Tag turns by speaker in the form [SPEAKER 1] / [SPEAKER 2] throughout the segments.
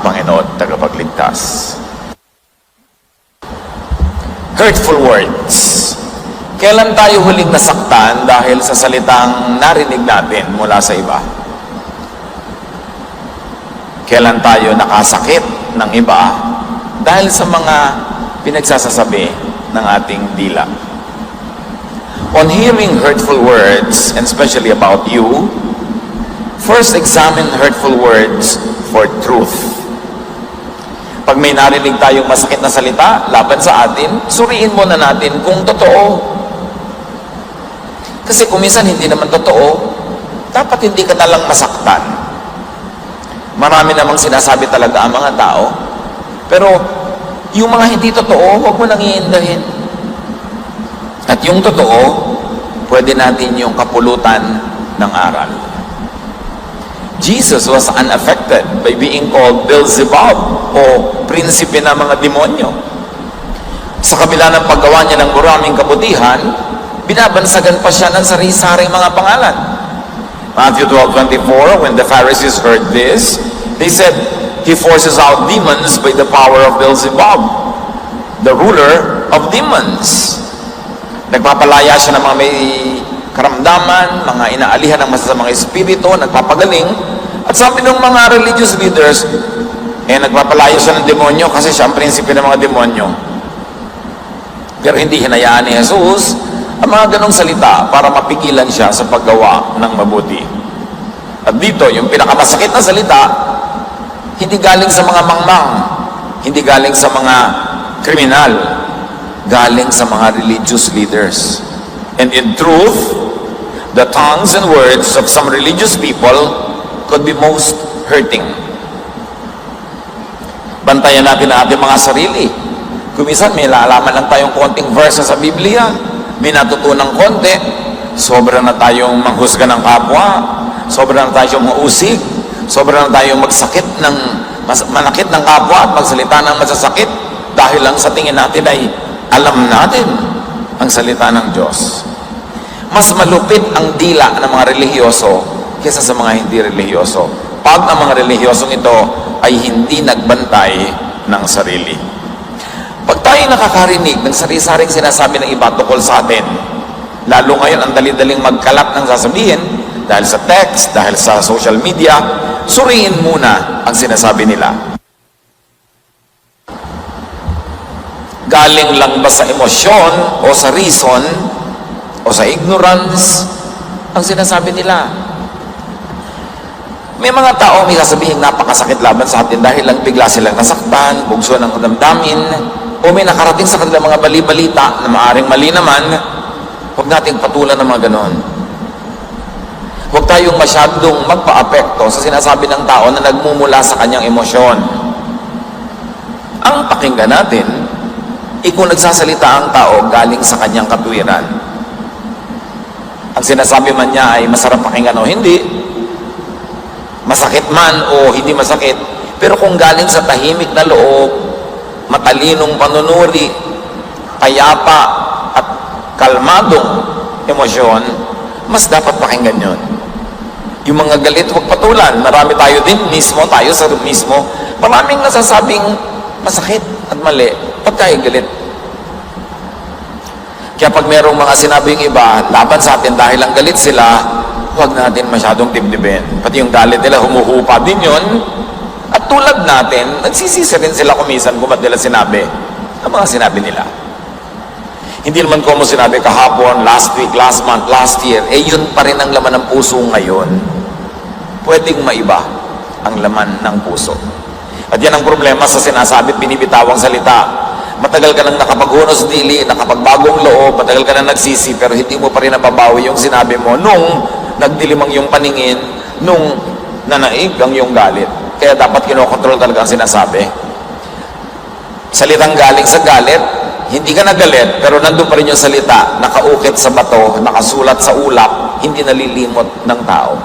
[SPEAKER 1] Panginoon at tagapagligtas. Hurtful words. Kailan tayo huling nasaktan dahil sa salitang narinig natin mula sa iba? Kailan tayo nakasakit ng iba dahil sa mga pinagsasasabi ng ating dila? On hearing hurtful words, and especially about you, first examine hurtful words for truth. Pag may narinig tayong masakit na salita laban sa atin, suriin muna natin kung totoo. Kasi kung minsan hindi naman totoo, dapat hindi ka nalang masaktan. Marami namang sinasabi talaga ang mga tao, pero yung mga hindi totoo, huwag mo nang iindahin. At yung totoo, pwede natin yung kapulutan ng aral. Jesus was unaffected by being called Beelzebub o prinsipe ng mga demonyo. Sa kabila ng paggawa niya ng maraming kabutihan, binabansagan pa siya ng sari-saring mga pangalan. Matthew 12:24, when the Pharisees heard this, they said, "He forces out demons by the power of Beelzebub, the ruler of demons." Nagpapalaya siya ng mga may karamdaman, mga inaalihan ng masasamang espiritu, nagpapagaling. At sabi ng mga religious leaders, nagpapalayo siya ng demonyo kasi siya ang prinsipe ng mga demonyo. Pero hindi hinayaan ni Jesus ang mga ganong salita para mapigilan siya sa paggawa ng mabuti. At dito, yung pinakamasakit na salita, hindi galing sa mga mangmang, hindi galing sa mga kriminal, galing sa mga religious leaders. And in truth, the tongues and words of some religious people could be most hurting. Bantayan natin ang ating mga sarili. Kung minsan may laalaman lang tayong konting verse sa Biblia, may natutunang konti, sobra na tayong manghusga ng kapwa, sobra na tayong mausig, sobra na tayong manakit ng kapwa at magsalita ng masasakit dahil lang sa tingin natin ay alam natin ang salita ng Diyos. Mas malupit ang dila ng mga relihiyoso kaysa sa mga hindi relihiyoso pag ang mga relihiyosong ito ay hindi nagbantay ng sarili. Pag tayo nakakarinig ng sari-saring sinasabi ng iba tungkol sa atin, lalo ngayon ang dali-daling magkalat ng sasabihin dahil sa text, dahil sa social media, suriin muna ang sinasabi nila. Galing lang ba sa emosyon o sa reason o sa ignorance ang sinasabi nila? May mga tao may sasabihin napakasakit laban sa atin dahil lang bigla silang nasaktan, bugso ng damdamin, o may nakarating sa kanilang mga bali-balita na maaring mali naman. Huwag nating patulan ng mga ganon. Huwag tayong masyadong magpa-apekto sa sinasabi ng tao na nagmumula sa kanyang emosyon. Ang pakinggan natin, kung nagsasalita ang tao galing sa kanyang katwiran. Ang sinasabi man niya ay masarap pakinggan o hindi, masakit man o hindi masakit, pero kung galing sa tahimik na loob, matalinong panunuri, payapa at kalmadong emosyon, mas dapat pakinggan yun. Yung mga galit, huwag patulan. Marami tayo din, tayo sa mismo, maraming nasasabing masakit at mali pag tayo galit. Kaya pag merong mga sinabing iba laban sa atin dahil lang galit sila, huwag natin masyadong dibdibin. Pati yung galit nila, humuhupa din yun. At tulad natin, nagsisisi rin sila kumisan kung ba't nila sinabi ang mga sinabi nila. Hindi naman ko mo sinabi kahapon, last week, last month, last year, yun pa rin ang laman ng puso ngayon. Pwedeng maiba ang laman ng puso. At yan ang problema sa sinasabi, binibitawang salita. Matagal ka nang nakapaghunos dili, nakapagbagong loob, matagal ka nang nagsisi, pero hindi mo pa rin nababawi yung sinabi mo nung nagdilimang yung paningin, nung nanaig ang yung galit. Kaya dapat kinokontrol talaga ang sinasabi. Salitang galing sa galit, hindi ka nagalit, pero nandun pa rin yung salita, nakaukit sa bato, nakasulat sa ulap, hindi nalilimot ng tao.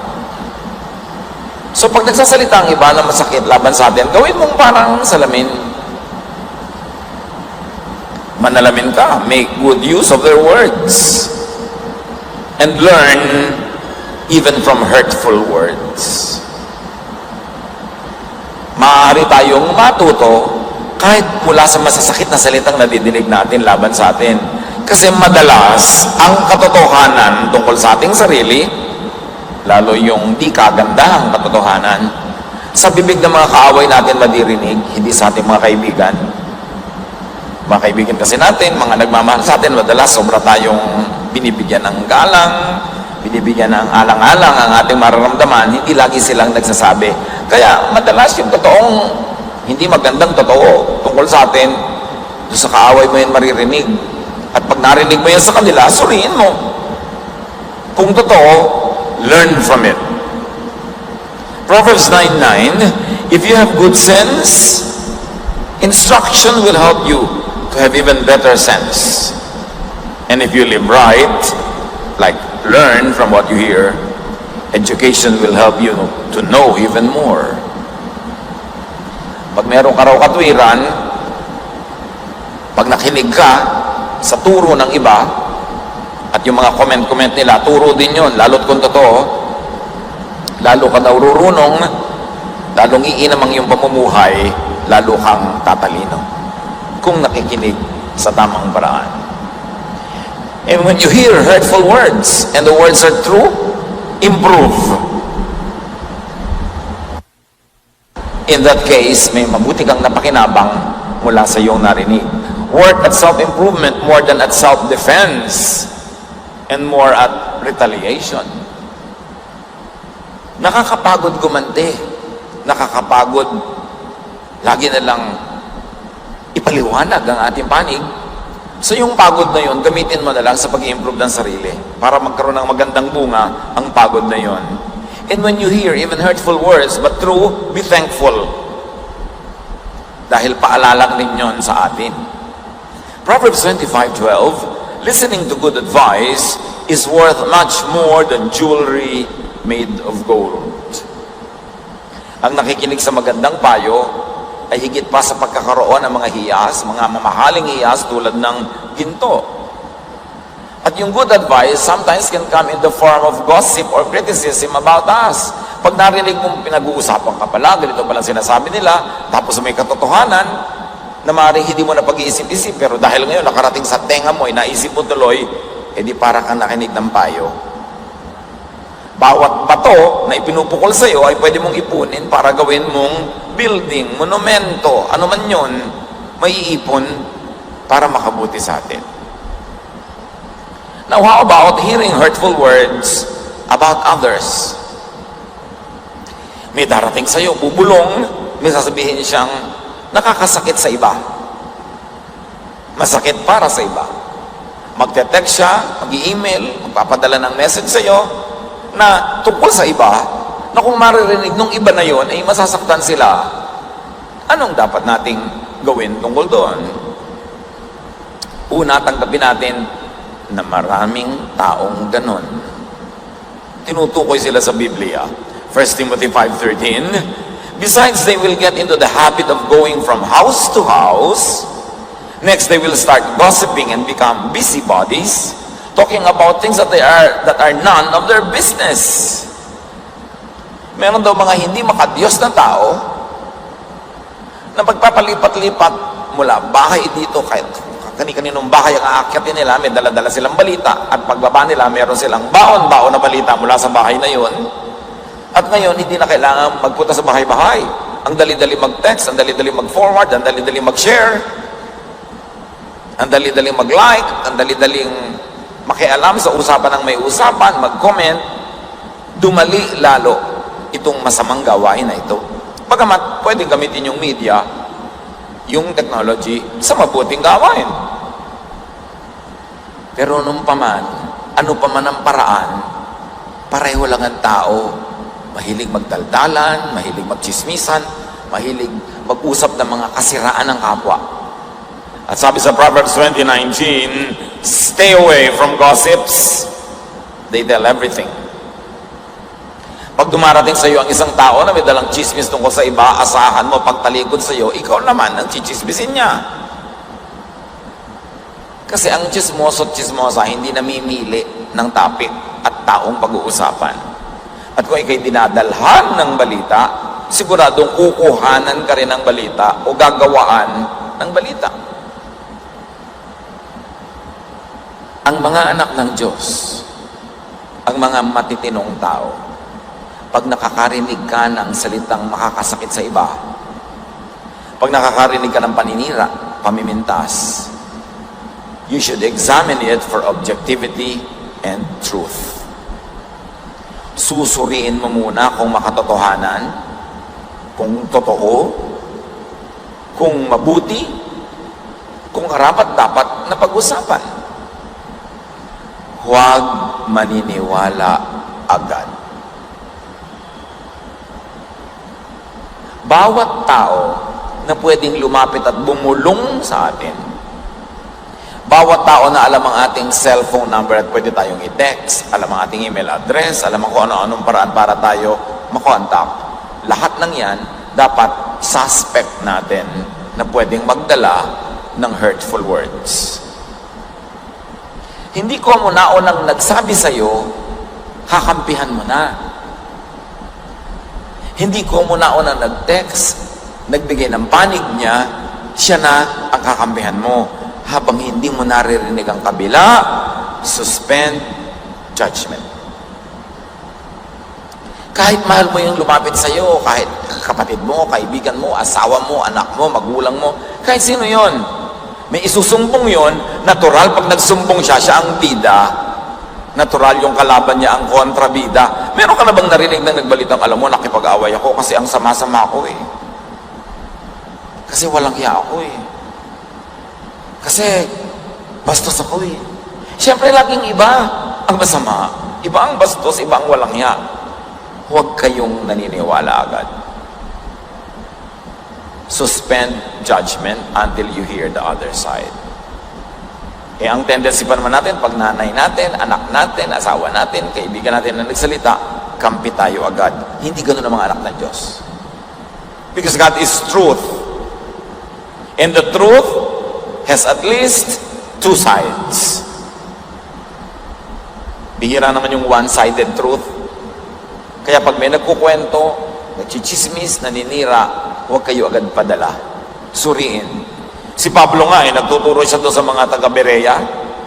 [SPEAKER 1] So pag nagsasalita ang iba na masakit laban sa atin, gawin mong parang salamin. Manalamin ka, make good use of their words, and learn even from hurtful words. maaari tayong matuto kahit mula sa masasakit na salitang nadidinig natin laban sa atin. Kasi madalas, ang katotohanan tungkol sa ating sarili, lalo yung di kagandahang katotohanan, sa bibig ng mga kaaway natin madirinig, hindi sa ating mga kaibigan. Mga kaibigan kasi natin, mga nagmamahal sa atin, madalas sobra tayong binibigyan ng galang, binibigyan ng alang-alang ang ating mararamdaman, hindi lagi silang nagsasabi. Kaya madalas yung totoong, hindi magandang totoo tungkol sa atin, doon sa kaaway mo yun maririnig. At pag narinig mo yan sa kanila, suriin mo. Kung totoo, learn from it. Proverbs 9:9, if you have good sense, instruction will help you to have even better sense. And if you live right, like learn from what you hear, education will help you to know even more. Pag meron ka raw katwiran, pag nakinig ka sa turo ng iba, at yung mga comment nila, turo din yun, lalo't kung totoo, lalo ka daw rurunong, lalong iinam ang iyong pamumuhay, lalo kang tatalino kung nakikinig sa tamang paraan. And when you hear hurtful words and the words are true, improve. In that case, may mabuti kang napakinabang mula sa iyong narinig. Work at self-improvement more than at self-defense and more at retaliation. Nakakapagod gumante. Nakakapagod. Lagi na lang ipaliwanag ang ating panig. So yung pagod na yun, gamitin mo na lang sa pag-improve ng sarili para magkaroon ng magandang bunga ang pagod na yun. And when you hear even hurtful words, but true, be thankful. Dahil paalala rin yun sa atin. Proverbs 25:12, listening to good advice is worth much more than jewelry made of gold. Ang nakikinig sa magandang payo ay higit pa sa pagkakaroon ng mga hiyas, mga mamahaling hiyas tulad ng ginto. At yung good advice sometimes can come in the form of gossip or criticism about us. Pag narinig mong pinag-uusapan ka pala, ganito palang sinasabi nila, tapos may katotohanan na maaaring hindi mo na pag-iisip-isip, pero dahil ngayon nakarating sa tenga mo, naisip mo tuloy, edi para kang nakinig ng payo. Bawat bato na ipinupukol sa iyo ay pwede mong ipunin para gawin mong building, monumento, ano man yun, may iipon para makabuti sa atin. Now, how about hearing hurtful words about others? May darating sa iyo, bubulong, may sasabihin siyang nakakasakit sa iba. Masakit para sa iba. Magte-text siya, mag-i-email, magpapadala ng message sa iyo, na tungkol sa iba, na kung maririnig nung iba na yon ay masasaktan sila, anong dapat nating gawin tungkol doon? Una, tanggapin natin na maraming taong ganon. Tinutukoy sila sa Biblia. 1 Timothy 5:13, besides, they will get into the habit of going from house to house. Next, they will start gossiping and become busybodies, talking about things that are none of their business. Meron daw mga hindi makadiyos na tao na magpapalipat-lipat mula bahay dito kahit kani-kaninong bahay ang aakyatin nila, may dala-dala silang balita, at pagbaba nila meron silang baon-baon na balita mula sa bahay na yon. At ngayon hindi na kailangan magpunta sa bahay-bahay. Ang dali-dali mag-text, ang dali-dali mag-forward, ang dali-dali mag-share, ang dali-dali mag-like, ang dali-daling makialam sa usapan ng may usapan, mag-comment. Dumali lalo itong masamang gawain na ito. Bagamat pwedeng gamitin yung media, yung technology, sa mabuting gawain. Pero nung paman, ano paman ang paraan, pareho lang ang tao. Mahilig magdaldalan, mahilig magchismisan, mahilig mag-usap ng mga kasiraan ng kapwa. At sabi sa Proverbs 20:19, stay away from gossips. They tell everything. Pag dumarating sa iyo ang isang tao na may dalang chismis tungkol sa iba, asahan mo pagtalikod sa iyo, ikaw naman ang chichismisin niya. Kasi ang chismoso at chismosa hindi namimili ng topic at taong pag-uusapan. At kung ikay dinadalhan ng balita, siguradong kukuhanan ka rin ng balita o gagawaan ng balita. Ang mga anak ng Diyos, ang mga matitinong tao, pag nakakarinig ka ng salitang makakasakit sa iba, pag nakakarinig ka ng paninira, pamimintas, you should examine it for objectivity and truth. Susuriin mo muna kung makatotohanan, kung totoo, kung mabuti, kung karapat-dapat na pag-usapan. Huwag maniniwala agad. Bawat tao na pwedeng lumapit at bumulong sa atin, bawat tao na alam ang ating cellphone number at pwede tayong i-text, alam ang ating email address, alam ang kung ano-anong paraan para tayo makontak, lahat ng yan dapat suspect natin na pwedeng magdala ng hurtful words. Hindi ko muna unang nagsabi sa'yo, kakampihan mo na. Hindi ko muna unang nag-text, nagbigay ng panig niya, siya na ang kakampihan mo. Habang hindi mo naririnig ang kabila, suspend judgment. Kahit mahal mo yung lumapit sa'yo, kahit kapatid mo, kaibigan mo, asawa mo, anak mo, magulang mo, kahit sino yon. May isusumbong yon, natural pag nagsumbong siya, siya ang bida. Natural yung kalaban niya ang kontrabida. Meron ka na bang narinig na nagbalitang, alam mo, nakipag-away ako kasi ang sama-sama ko eh. Kasi walang hiya ako eh. Kasi bastos ako eh. Siyempre laging iba ang masama. Iba ang bastos, iba ang walang hiya. Huwag kayong naniniwala agad. Suspend judgment until you hear the other side. Eh, ang tendency pa naman natin, pag nanay natin, anak natin, asawa natin, kaibigan natin na nagsalita, kampi tayo agad. Hindi ganun ang mga anak ng Diyos. Because God is truth. And the truth has at least two sides. Bihira naman yung one-sided truth. Kaya pag may nagkukwento, nagchichismis, naninira, huwag kayo agad padala. Suriin. Si Pablo nga nagtuturo siya doon sa mga taga-Berea.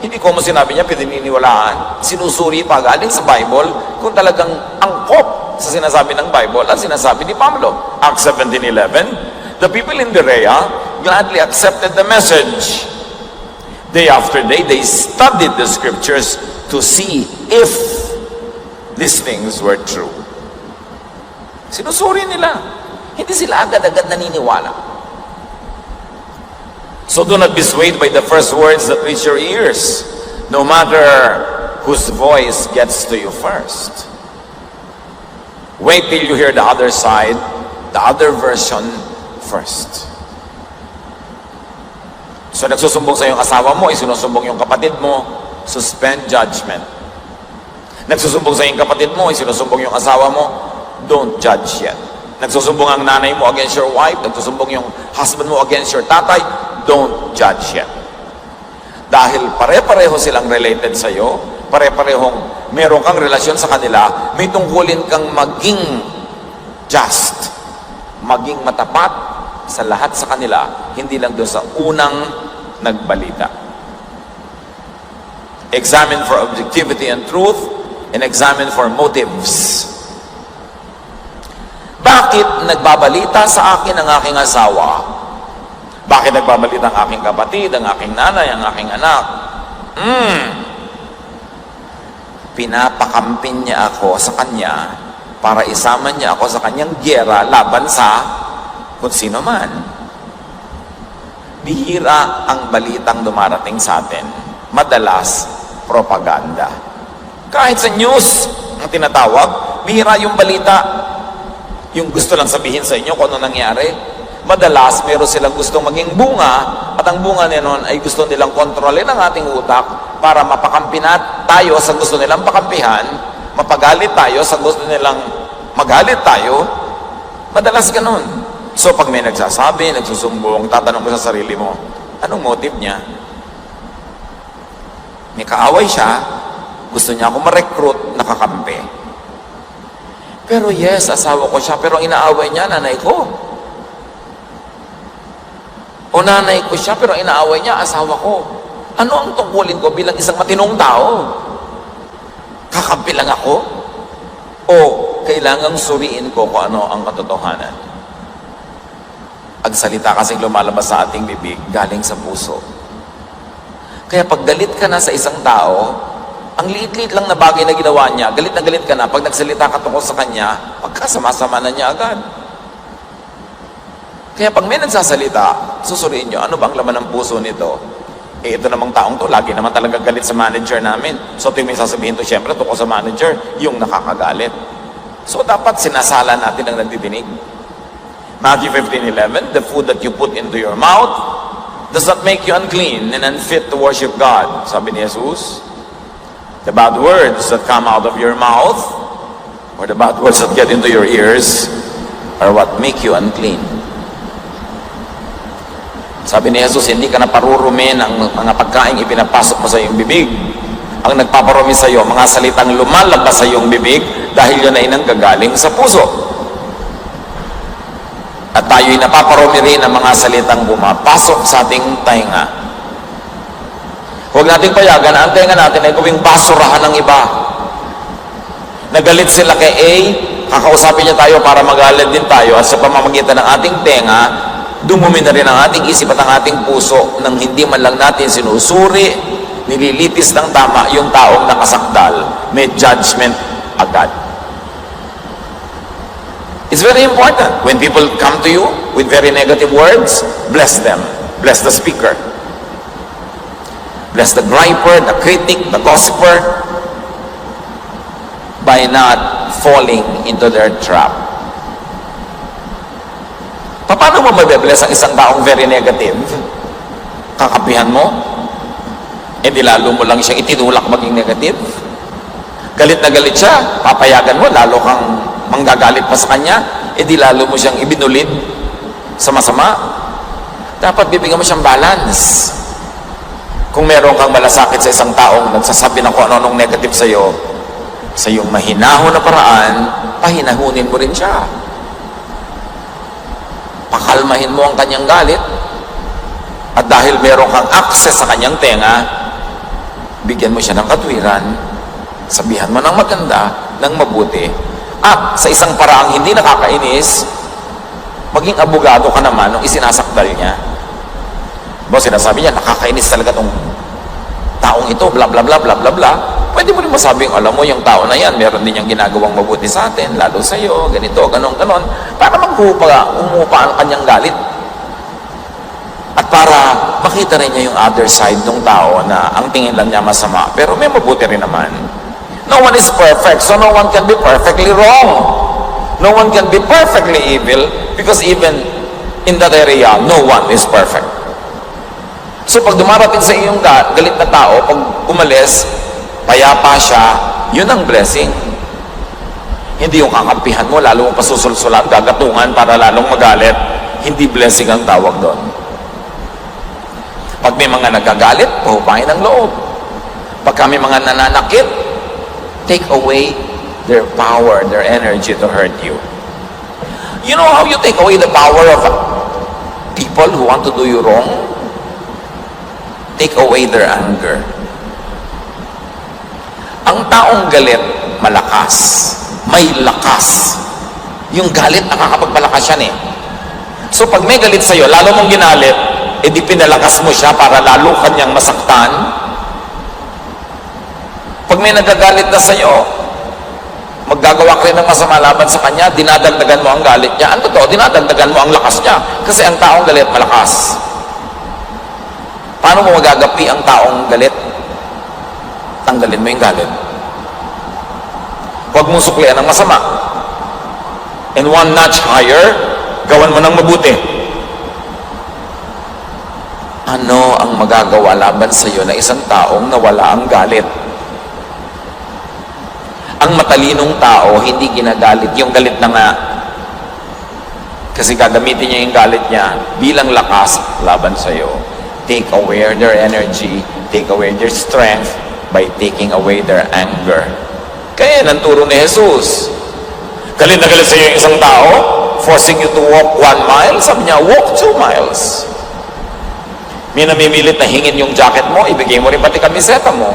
[SPEAKER 1] Hindi ko mo sinabi niya, pininiwalaan. Sinusuri pa galing sa Bible kung talagang angkop sa sinasabi ng Bible at sinasabi ni Pablo. Acts 17:11, the people in Berea gladly accepted the message. Day after day, they studied the scriptures to see if these things were true. Sinusuri nila. Hindi sila agad-agad naniniwala. So do not be swayed by the first words that reach your ears, no matter whose voice gets to you first. Wait till you hear the other side, the other version first. So nagsusumbong sa iyong asawa mo, isinusumbong yung kapatid mo, suspend judgment. Nagsusumbong sa iyong kapatid mo, isinusumbong yung asawa mo, don't judge yet. Nagsusumbong ang nanay mo against your wife, nagsusumbong yung husband mo against your tatay, don't judge yet. Dahil pare-pareho silang related sa iyo, pare-parehong meron kang relasyon sa kanila, may tungkulin kang maging just, maging matapat sa lahat sa kanila, hindi lang doon sa unang nagbalita. Examine for objectivity and truth, and examine for motives. Bakit nagbabalita sa akin ang aking asawa? Bakit nagbabalita ang aking kapatid, ang aking nanay, ang aking anak? Pinapakampin niya ako sa kanya para isama niya ako sa kanyang gyera laban sa kung sino man. Bihira ang balitang dumarating sa atin. Madalas, propaganda. Kahit sa news, ang tinatawag, bihira yung balita. Yung gusto lang sabihin sa inyo kung ano nangyari. Madalas, meron silang gustong maging bunga, at ang bunga niyon ay gusto nilang kontrolin ang ating utak para mapakampi tayo sa gusto nilang pakampihan, mapagalit tayo sa gusto nilang magalit tayo. Madalas ganun. So pag may nagsasabi, nagsusumbong, tatanong ko sa sarili mo, anong motive niya? May kaaway siya, gusto niya ako ma-recruit, nakakampi. Pero yes, asawa ko siya, pero inaaway niya nanay ko. O nanay ko siya, pero inaaway niya asawa ko. Ano ang tungkulin ko bilang isang matinong tao? Kakampi lang ako? O kailangang suriin ko kung ano ang katotohanan? Ang salita kasing lumalabas sa ating bibig, galing sa puso. Kaya pag galit ka na sa isang tao, ang liit-liit lang na bagay na ginawa niya, galit na galit ka na, pag nagsalita ka tungkol sa kanya, pagkasama-sama na niya agad. Kaya pag may nagsasalita, susuriin nyo, ano bang laman ng puso nito? Eh, ito namang taong to, lagi naman talaga galit sa manager namin. So, ito yung may sasabihin to, syempre, tungkol sa manager, yung nakakagalit. So, dapat sinasala natin ang nagdidinig. Matthew 15:11, the food that you put into your mouth does not make you unclean and unfit to worship God. Sabi ni Jesus, the bad words that come out of your mouth or the bad words that get into your ears are what make you unclean. Sabi ni Jesus, hindi ka na parurumin ang mga pagkain ipinapasok mo sa iyong bibig. Ang nagpaparumi sa iyo, mga salitang lumalabas sa iyong bibig dahil yun ay nanggagaling sa puso. At tayo'y napaparumi rin ng mga salitang bumapasok sa ating tainga. Huwag nating payagan na ang tainga natin ay gawing basurahan ng iba. Nagalit sila kay A, kakausapin niya tayo para magalit din tayo at sa pamamagitan ng ating tenga, dumumi na rin ang ating isip at ang ating puso nang hindi man lang natin sinusuri, nililitis ng tama yung taong nakasakdal. May judgment agad. It's very important. When people come to you with very negative words, bless them. Bless the speaker. Bless the griper, the critic, the gossiper, by not falling into their trap. Paano mo mabibless ang isang taong very negative? Kakampihan mo? E di lalo mo lang siyang itinulak maging negative? Galit na galit siya, papayagan mo, lalo kang manggagalit pa sa kanya, e di lalo mo siyang ibinulid sa masama. Dapat bibigyan mo siyang balance. Kung meron kang malasakit sa isang taong nagsasabi ng kung ano-anong negative sa iyo, sa iyong mahinahon na paraan, pahinahunin mo rin siya. Pakalmahin mo ang kanyang galit, at dahil meron kang access sa kanyang tenga, bigyan mo siya ng katwiran, sabihan mo ng maganda, ng mabuti, at sa isang paraang hindi nakakainis, maging abogado ka naman nung isinasakdal niya. Bo, sinasabi niya, nakakainis talaga tong taong ito, bla bla bla bla bla bla. Pwede mo rin masabing, alam mo, yung tao na yan, meron din niyang ginagawang mabuti sa atin, lalo sa iyo, ganito, ganon, ganon, para umupa ang kanyang galit. At para makita rin niya yung other side ng tao na ang tingin lang niya masama, pero may mabuti rin naman. No one is perfect, so no one can be perfectly wrong. No one can be perfectly evil, because even in that area, no one is perfect. So pag dumarating sa iyong galit na tao, pag umalis, payapa siya, yun ang blessing. Hindi yung kakampihan mo, lalo mong pasusulsulan, gagatungan para lalong magalit. Hindi blessing ang tawag doon. Pag may mga nagagalit, pahupain ang loob. Pag may mga nananakit, take away their power, their energy to hurt you. You know how you take away the power of people who want to do you wrong? Take away their anger. Ang taong galit, malakas. May lakas. Yung galit, nakakapagpalakas yan eh. So pag may galit sa'yo, lalo mong ginalit, edi pinalakas mo siya para lalo kanyang masaktan. Pag may nagagalit na sa'yo, maggagawa ka rin ng masama laban sa kanya, dinadagdagan mo ang galit niya. Ano to? Dinadagdagan mo ang lakas niya. Kasi ang taong galit, malakas. Paano mo magagapi ang taong galit? Tanggalin mo yung galit. Huwag mong suklian ng masama. And one notch higher, gawan mo ng mabuti. Ano ang magagawa laban sa iyo na isang taong nawala ang galit? Ang matalinong tao, hindi ginagalit yung galit na nga. Kasi gagamitin niya yung galit niya bilang lakas laban sa iyo. Take away their energy, take away their strength by taking away their anger. Kaya nang turo ni Jesus, Galit na galit sa iyo yung isang tao, forcing you to walk 1 mile, sabi niya, walk 2 miles. May namimilit na hingin yung jacket mo, ibigay mo rin pati kamiseta mo.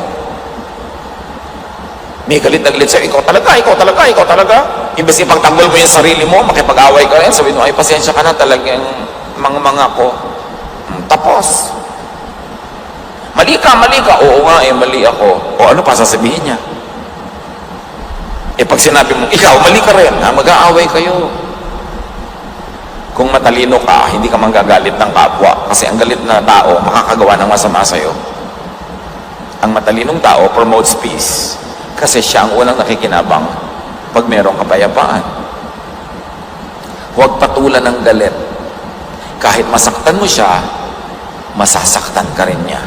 [SPEAKER 1] May galit na galit sa'yo, ikaw talaga, ikaw talaga, ikaw talaga. Imbes ipagtanggol mo yung sarili mo, makipag-away ka rin, sabihin mo, ay pasensya ka na talagang mga ko. Tapos. Mali ka, oo nga mali ako. O ano pa sasabihin niya? Pag sinabi mo, ikaw, mali ka rin, mag-aaway kayo. Kung matalino ka, hindi ka manggagalit ng kapwa. Kasi ang galit na tao, makakagawa ng masama sa'yo. Ang matalinong tao promotes peace. Kasi siya ang unang nakikinabang pag merong kapayapaan. Huwag patulan ng galit. Kahit masaktan mo siya, masasaktan ka rin niya.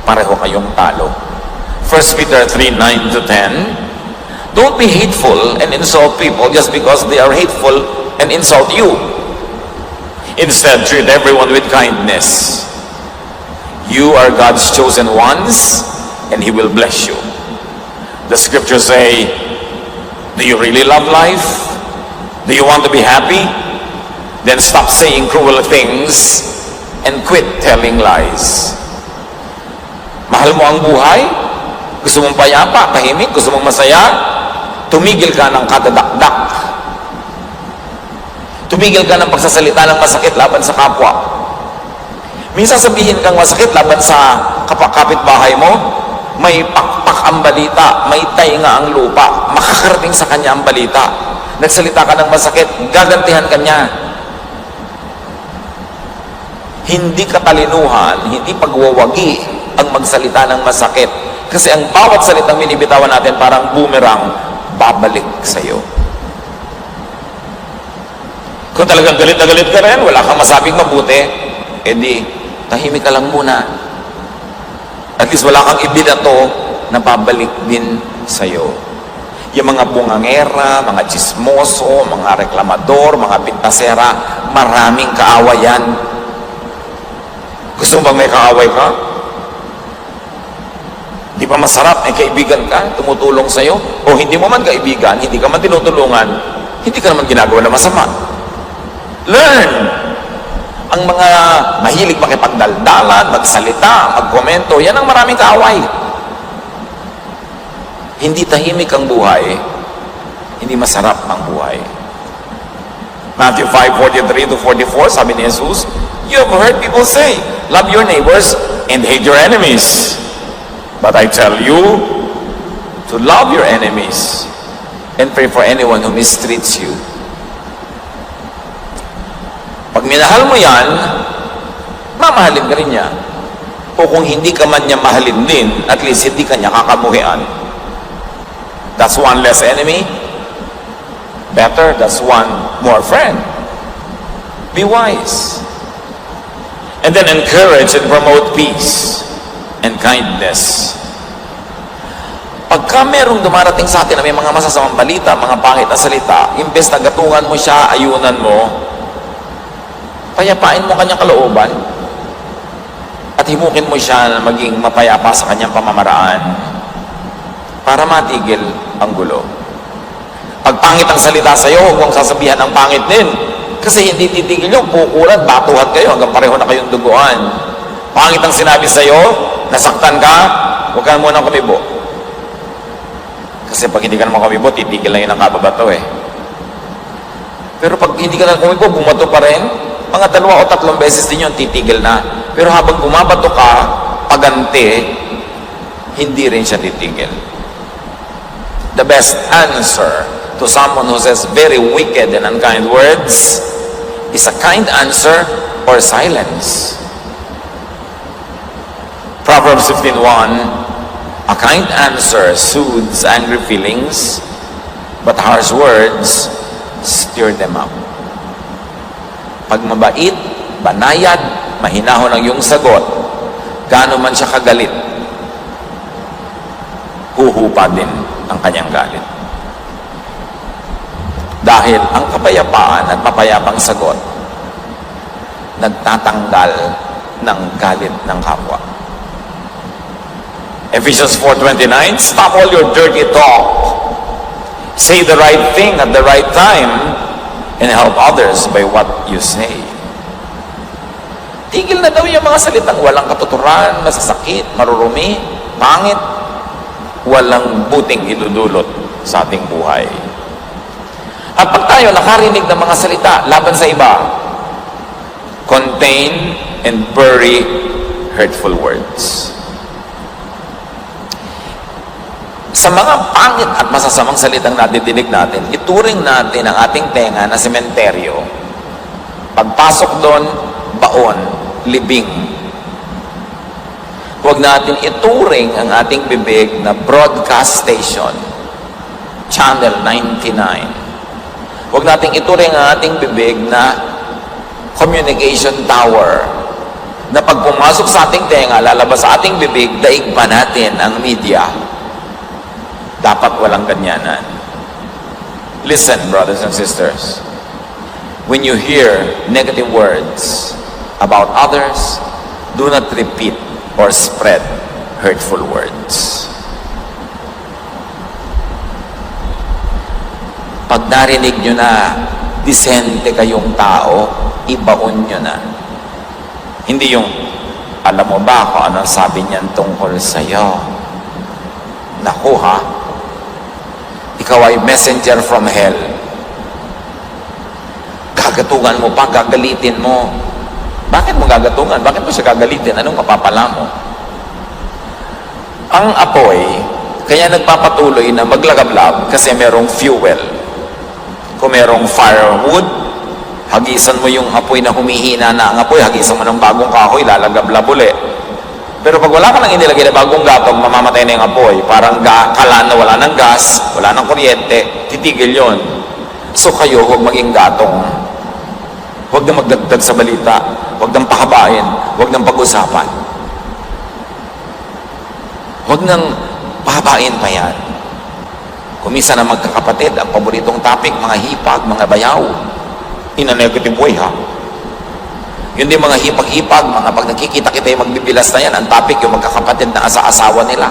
[SPEAKER 1] Pareho kayong talo. 1 Peter 3:9-10, don't be hateful and insult people just because they are hateful and insult you. Instead, treat everyone with kindness. You are God's chosen ones, and He will bless you. The scriptures say, do you really love life? Do you want to be happy? Then stop saying cruel things and quit telling lies. Mahal mo ang buhay? Gusto mong payapa, tahimik? Gusto mong masaya? Tumigil ka ng kadadakdak. Tumigil ka ng pagsasalita ng masakit laban sa kapwa. Minsan sabihin kang masakit laban sa kapitbahay mo, may pakpak ang balita, may tainga ang lupa, makakarating sa kanya ang balita. Nagsalita ka ng masakit, gagantihan ka niya. Hindi katalinuhan, hindi pagwawagi ang magsalita ng masakit. Kasi ang bawat salitang binibitawan natin parang boomerang, babalik sa'yo. Kung talagang galit na galit ka rin, wala kang masabing mabuti, edi tahimik ka lang muna. At least wala kang ibidato na babalik din sa'yo. Yung mga bungangera, mga chismoso, mga reklamador, mga pintasera, maraming kaawayan. Gusto mo bang may kaaway ka? Di ba masarap, may kaibigan ka, tumutulong sa'yo? O hindi mo man kaibigan, hindi ka man tinutulungan, hindi ka naman ginagawa na masama. Learn! Ang mga mahilig makipagdaldalan, magsalita, magkomento, yan ang maraming kaaway. Hindi tahimik ang buhay, hindi masarap ang buhay. Matthew 5:43-44, sabi ni Jesus, you have heard people say, love your neighbors and hate your enemies. But I tell you to love your enemies and pray for anyone who mistreats you. Pag minahal mo yan, mamahalin ka rin niya. O kung hindi ka man niya mahalin din, at least hindi ka niya kakamuhian. That's one less enemy. Better, that's one more friend. Be wise. And then encourage and promote peace and kindness. Pagka merong dumarating sa atin na may mga masasamang balita, mga pangit na salita, imbes na gatungan mo siya, ayunan mo, payapain mo kanyang kalooban at himukin mo siya na maging mapayapa sa kanyang pamamaraan para matigil ang gulo. Pag pangit ang salita sa iyo, huwag mong sasabihan ng pangit din kasi hindi titigil yung pukulan, batuhan kayo hanggang pareho na kayong duguan. Pangit ang sinabi sa iyo, nasaktan ka, huwag ka muna kumibo. Kasi pag hindi ka naman kumibo, titigil lang yun ang kababato eh. Pero pag hindi ka na kumibo, bumato pa rin, mga 2 o 3 beses din yun, titigil na. Pero habang bumabato ka, pagante, hindi rin siya titigil. The best answer to someone who says very wicked and unkind words is a kind answer or silence. Proverbs 15:1, a kind answer soothes angry feelings, but harsh words stir them up. Pag mabait, banayad, mahinahon ang iyong sagot, gaano man siya kagalit, huhupa din ang kanyang galit. Dahil ang kapayapaan at mapayapang sagot, nagtatanggal ng galit ng kapwa. Ephesians 4:29, stop all your dirty talk. Say the right thing at the right time and help others by what you say. Tigil na daw yung mga salitang walang katuturan, masasakit, marurumi, pangit, walang buting idudulot sa ating buhay. At pag tayo nakarinig ng mga salita laban sa iba, contain and bury hurtful words. Sa mga pangit at masasamang salitang nadidinig natin, ituring natin ang ating tenga na sementeryo. Pagpasok doon, baon, libing. Huwag natin ituring ang ating bibig na broadcast station, Channel 99. Huwag natin ituring ang ating bibig na communication tower, na pag pumasok sa ating tenga, lalabas sa ating bibig, daig pa natin ang media. Dapat walang ganyanan. Listen, brothers and sisters. When you hear negative words about others, do not repeat or spread hurtful words. Pag narinig nyo na disente kayong tao, ibaon nyo na. Hindi yung, alam mo ba kung anong sabi niyan tungkol sa'yo? Naku ha, ikaw ay messenger from hell. Gagatungan mo pa, gagalitin mo. Bakit mo gagatungan? Bakit mo siya gagalitin? Anong mapapala mo? Ang apoy, kaya nagpapatuloy na maglagablab kasi merong fuel. Kung merong firewood, hagisan mo yung apoy na humihina na ang apoy, hagisan mo ng bagong kahoy, lalagablab uli. Pero pag wala ka nang inilagay na bagong gatong, mamamatay na yung apoy. Parang kalan na wala ng gas, wala ng kuryente, titigil yon. So kayo, huwag maging gatong. Huwag na magdagdag sa balita. Huwag nang pahabain. Huwag nang pag-usapan. Huwag nang pahabain pa yan. Kumisa na magkakapatid, ang paboritong topic, mga hipag, mga bayaw. In a negative way, ha? Yun din mga hipag-hipag, mga pag nakikita-kita yung magbibilas na yan, ang topic yung magkakapatid na asa-asawa nila.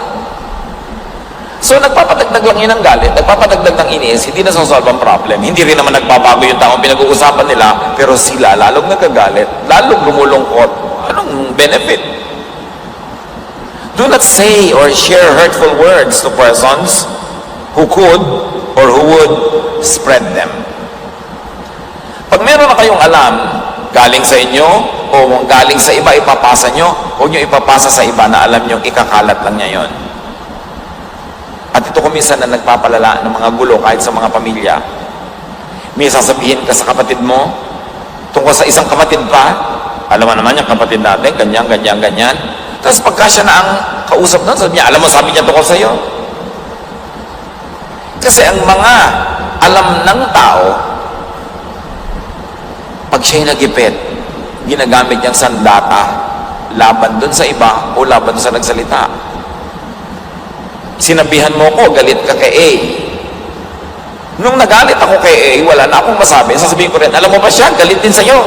[SPEAKER 1] So, nagpapadagdag lang yun ng galit, nagpapadagdag ng inis, hindi na solve ang problem. Hindi rin naman nagbabago yung taong pinag-uusapan nila, pero sila lalong nagkagalit, lalong lumulungkot. Anong benefit? Do not say or share hurtful words to persons who could or who would spread them. Pag meron na kayong alam, galing sa inyo o galing sa iba, ipapasa nyo, huwag nyo ipapasa sa iba na alam nyo, ikakalat lang niya yon. At ito kuminsan na nagpapalala ng mga gulo kahit sa mga pamilya. May sasabihin ka sa kapatid mo, tungkol sa isang kapatid pa, alam mo naman yung kapatid natin, ganyan, ganyan, ganyan. Tapos pagka siya na ang kausap nun, sabi niya, alam mo, sabi niya tungkol sa'yo. Kasi ang mga alam ng tao, pag siya'y nagipit, ginagamit niyang sandata, laban dun sa iba o laban dun sa nagsalita. Sinabihan mo ko, galit ka kay A. Nung nagalit ako kay A, wala na akong masabi. Sasabihin ko rin, alam mo ba siya, galit din sa'yo.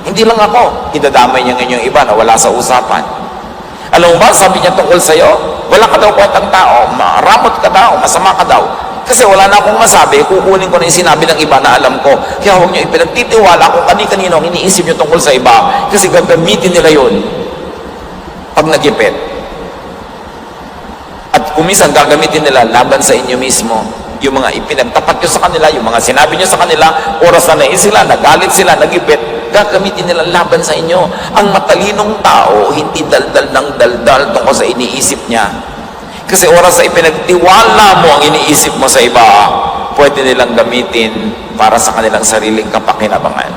[SPEAKER 1] Hindi lang ako. Idadamay niya ngayon yung iba na wala sa usapan. Alam mo ba, sabi niya tungkol sa'yo, wala ka daw kwentang tao, maramot ka daw, masama ka daw. Kasi wala na akong masabi, kukunin ko na yung sinabi ng iba na alam ko. Kaya huwag niyo ipinagtitiwala kung kani-kanino ang iniisip niyo tungkol sa iba. Kasi gagamitin nila yun pag nagipit. At kumisan gagamitin nila laban sa inyo mismo. Yung mga ipinagtapat nyo sa kanila, yung mga sinabi nyo sa kanila, oras na nais sila, nagalit sila, nagipit, gagamitin nila laban sa inyo. Ang matalinong tao, hindi daldal ng daldal tungkol sa iniisip niya. Kasi oras na ipinagtiwala mo ang iniisip mo sa iba, pwede nilang gamitin para sa kanilang sariling kapakinabangan.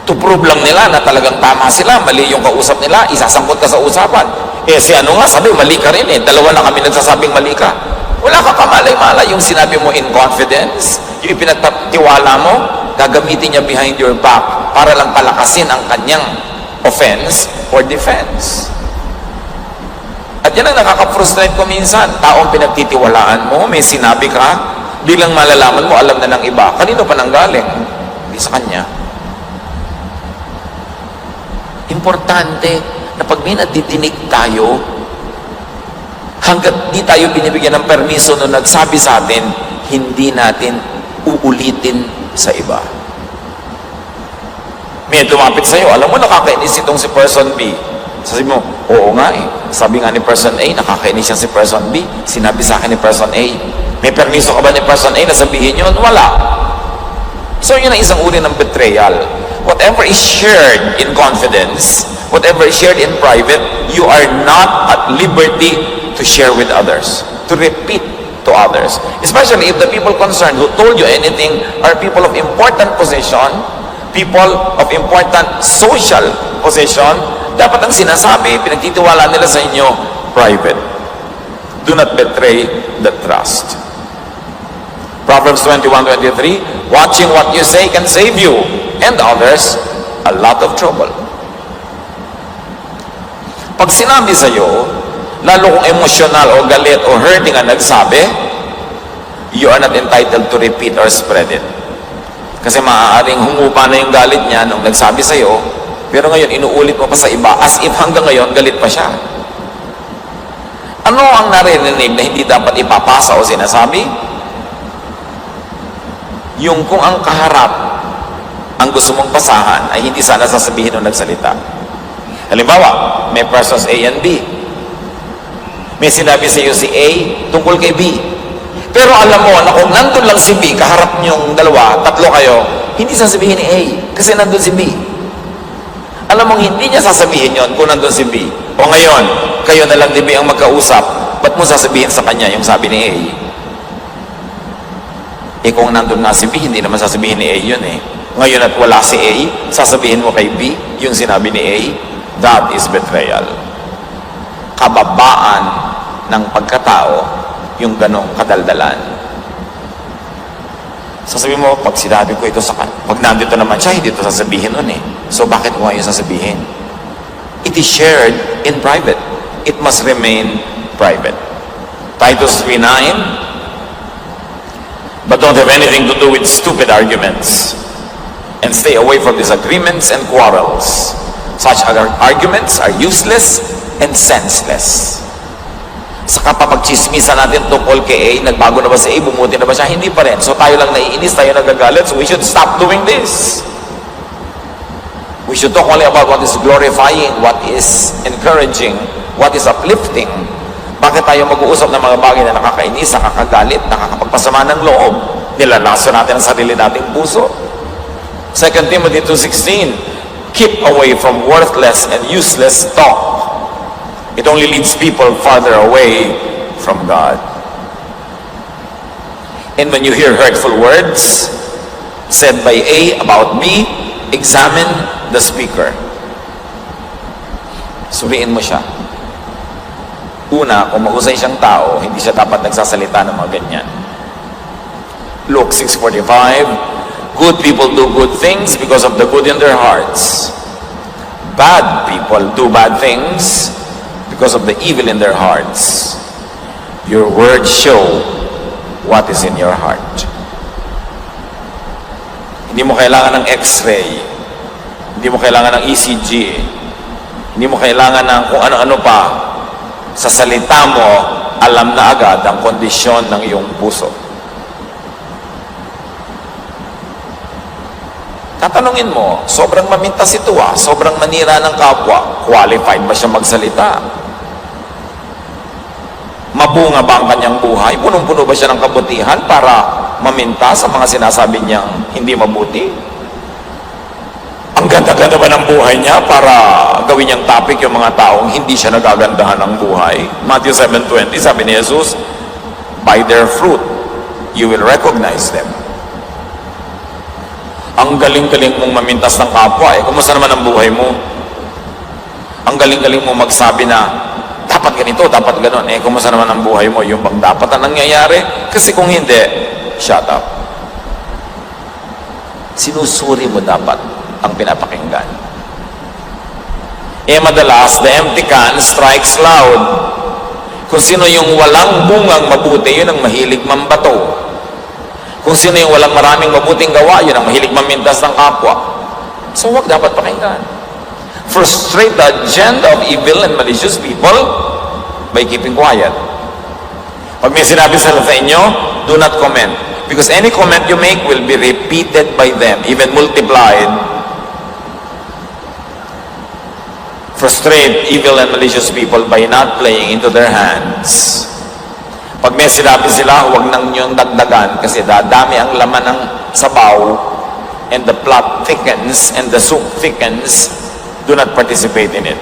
[SPEAKER 1] To prove lang nila na talagang tama sila, mali yung kausap nila, isasangkot ka sa usapan. Eh si ano nga, sabi, mali ka rin eh. Dalawa na kami nagsasabing mali ka. Wala ka kamalay-malay yung sinabi mo in confidence, yung ipinagtiwala mo, gagamitin niya behind your back para lang palakasin ang kanyang offense or defense. At yan ang nakaka-frustrate ko minsan. Taong pinagtitiwalaan mo, may sinabi ka, bilang malalaman mo, alam na ng iba. Kanino pa nanggaling? Hindi sa kanya. Importante na pag may nadidinig tayo, Hanggat di tayo binibigyan ng permiso nung nagsabi sa atin, hindi natin uulitin sa iba. May lumapit sa'yo, alam mo nakakainis itong si person B. Sabi mo, oo nga eh. Sabi nga ni person A, nakakainis siya si person B. Sinabi sa akin ni person A. May permiso ka ba ni person A na sabihin yun? Wala. So yun ang isang uri ng betrayal. Whatever is shared in confidence, whatever is shared in private, you are not at liberty to share with others, to repeat to others. Especially if the people concerned who told you anything are people of important position, people of important social position, dapat ang sinasabi, pinagtitiwala nila sa inyo, private. Do not betray the trust. Proverbs 21:23, watching what you say can save you and others a lot of trouble. Pag sinabi sa iyo, lalo kung emotional o galit o hurting ang nagsabi, you are not entitled to repeat or spread it. Kasi maaaring humupa na yung galit niya nung nagsabi sa iyo, pero ngayon inuulit mo pa sa iba as if hanggang ngayon galit pa siya. Ano ang narinig na hindi dapat ipapasa o sinasabi? Yung kung ang kaharap ang gusto mong pasahan ay hindi sana sasabihin nung nagsalita. Halimbawa, may persons A and B. May sinabi sa iyo si A tungkol kay B. Pero alam mo na kung nandun lang si B, kaharap niyong dalawa, tatlo kayo, hindi sasabihin ni A kasi nandun si B. Alam mo, hindi niya sasabihin yon kung nandun si B. O ngayon, kayo na lang ni B ang magkausap, ba't mo sasabihin sa kanya yung sabi ni A? Eh kung nandun nga si B, hindi naman sasabihin ni A yun eh. Ngayon at wala si A, sasabihin mo kay B yung sinabi ni A. That is betrayal. Kababaan ng pagkatao yung ganong kadaldalan. Sasabihin mo, pag sinabi ko ito sa kanya, pag nandito naman siya, hindi ito sasabihin nun eh. So bakit mo ngayon sasabihin? It is shared in private. It must remain private. Titus 3:9, but don't have anything to do with stupid arguments, and stay away from disagreements and quarrels. Such arguments are useless and senseless. Sa kapapagchismisan natin tungkol kay A, nagbago na ba si A, bumuti na ba siya? Hindi pa rin. So tayo lang naiinis, tayo nagagalit, so we should stop doing this. We should talk only about what is glorifying, what is encouraging, what is uplifting. Bakit tayo mag-uusap ng mga bagay na nakakainis, nakakagalit, nakakapagpasama ng loob? Nilalason natin ang sarili nating puso. 2 Timothy 2:16, keep away from worthless and useless talk. It only leads people farther away from God. And when you hear hurtful words said by A about B, examine the speaker. Suriin mo siya. Una, kung mahusay siyang tao, hindi siya dapat nagsasalita ng mga ganyan. Luke 6:45, good people do good things because of the good in their hearts. Bad people do bad things because of the evil in their hearts. Your words show what is in your heart. Hindi mo kailangan ng x-ray. Hindi mo kailangan ng ECG. Hindi mo kailangan ng kung ano-ano pa. Sa salita mo, alam na agad ang kondisyon ng iyong puso. Tatanungin mo, sobrang mamintas ito sobrang manira ng kapwa, qualified ba siya magsalita? Mabunga ba ang kanyang buhay? Punong-puno ba siya ng kabutihan para mamintas sa mga sinasabi niyang hindi mabuti? Ang ganda-ganda ba ng buhay niya para gawin niyang topic yung mga taong hindi siya nagagandahan ng buhay? Matthew 7:20, sabi ni Jesus, by their fruit, you will recognize them. Ang galing-galing mong mamintas ng kapwa kumusta naman ang buhay mo? Ang galing-galing mong magsabi na dapat ganito, dapat ganon kumusta naman ang buhay mo? Yung bang dapat ang nangyayari? Kasi kung hindi, shut up. Sinusuri mo dapat ang pinapakinggan. Madalas, the empty can strikes loud. Kung sino yung walang bungang mabuti, yun ang mahilig mambato. Kung sino yung walang maraming mabuting gawa, yun ang mahilig mamintas ng kapwa. So, wag dapat pakinggan. Frustrate the agenda of evil and malicious people by keeping quiet. Pag may sinabi sila sa inyo, do not comment. Because any comment you make will be repeated by them, even multiplied. Frustrate evil and malicious people by not playing into their hands. Pag may sinabi sila, huwag nang niyong dagdagan kasi dadami ang laman ng sabaw and the plot thickens and the soup thickens. Do not participate in it.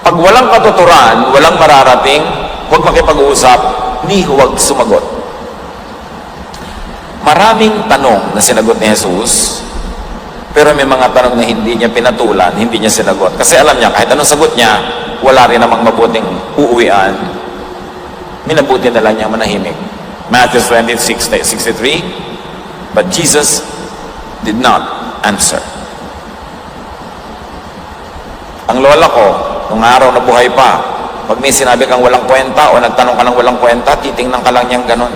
[SPEAKER 1] Pag walang katuturan, walang mararating, huwag makipag-uusap, ni huwag sumagot. Maraming tanong na sinagot ni Jesus, pero may mga tanong na hindi niya pinatulan, hindi niya sinagot. Kasi alam niya, kahit anong sagot niya, wala rin namang mabuting uuwian. Minabuti na lang niya manahimik. Matthew 26:63, but Jesus did not answer. Ang lola ko, nung araw na buhay pa, pag may sinabi kang walang kwenta o nagtanong ka ng walang kwenta, titingnan ka lang niyang ganon.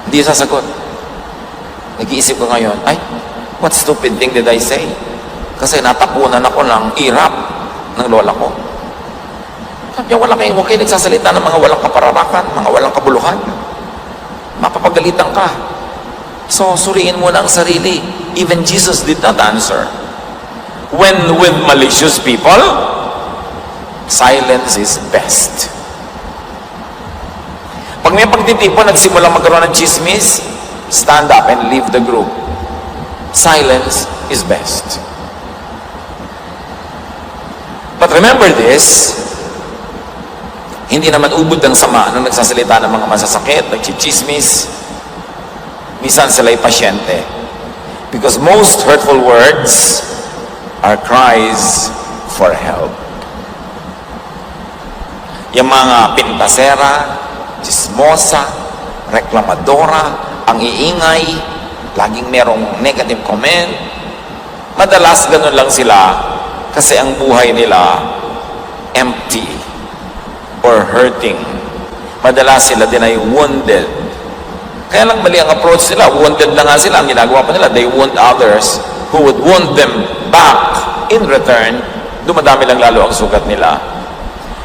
[SPEAKER 1] Hindi sasagot. Nag-iisip ko ngayon, ay, what stupid thing did I say? Kasi natapunan ako ng irap ng lola ko. Sabi niya, huwag kayo nagsasalita ng mga walang kapararakan, mga walang kabuluhan. Mapapagalitan ka. So, suriin mo na ang sarili. Even Jesus did not answer. When with malicious people, silence is best. Pag may pagtitipon, nagsimula magkaroon ng chismis, stand up and leave the group. Silence is best. But remember this, hindi naman ubod ng sama nung nagsasalita ng mga masasakit, nagchichismis. Minsan sila'y pasyente. Because most hurtful words are cries for help. Yung mga pintasera, chismosa, reklamadora, ang iingay, laging merong negative comment, madalas ganun lang sila kasi ang buhay nila empty or hurting. Madalas sila din ay wounded. Kaya lang mali ang approach nila. Wounded na nga sila. Ang ginagawa pa nila, they wound others who would wound them back in return. Dumadami lang lalo ang sugat nila.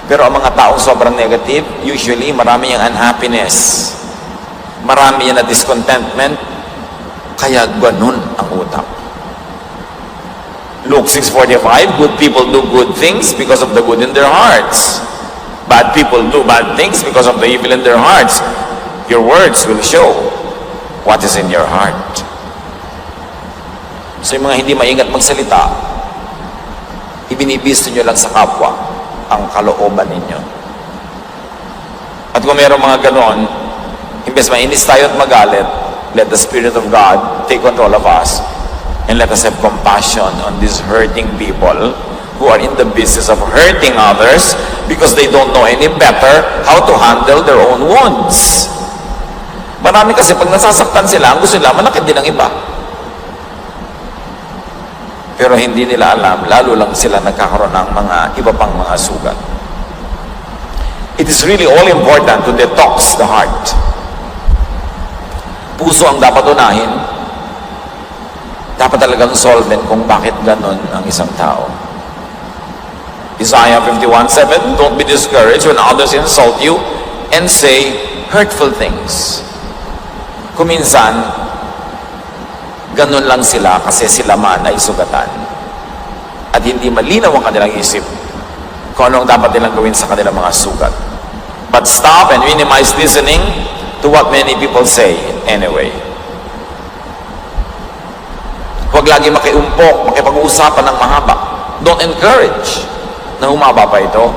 [SPEAKER 1] Pero ang mga taong sobrang negative, usually marami yung unhappiness. Marami yan na discontentment. Kaya ganun ang utak. Luke 6:45, good people do good things because of the good in their hearts. Bad people do bad things because of the evil in their hearts. Your words will show what is in your heart. So yung mga hindi maingat magsalita, ibinibisto nyo lang sa kapwa ang kalooban ninyo. At kung mayroong mga ganon, imbes mainis tayo at magalit, let the Spirit of God take control of us and let us have compassion on these hurting people who are in the business of hurting others because they don't know any better how to handle their own wounds. Marami kasi pag nasasaktan sila, ang gusto nila, manakit din ang iba. Pero hindi nila alam, lalo lang sila nagkakaroon ng mga iba pang mga sugat. It is really all important to detox the heart. Puso ang dapat unahin. Dapat talagang solvent kung bakit ganon ang isang tao. Isaiah 51:7, don't be discouraged when others insult you and say hurtful things. Kuminsan, ganun lang sila kasi sila man ay sugatan. At hindi malinaw ang kanilang isip kung anong dapat nilang gawin sa kanilang mga sugat. But stop and minimize listening to what many people say anyway. Huwag lagi makiumpok, makipag-uusapan ng mahaba. Don't encourage na humaba pa ito.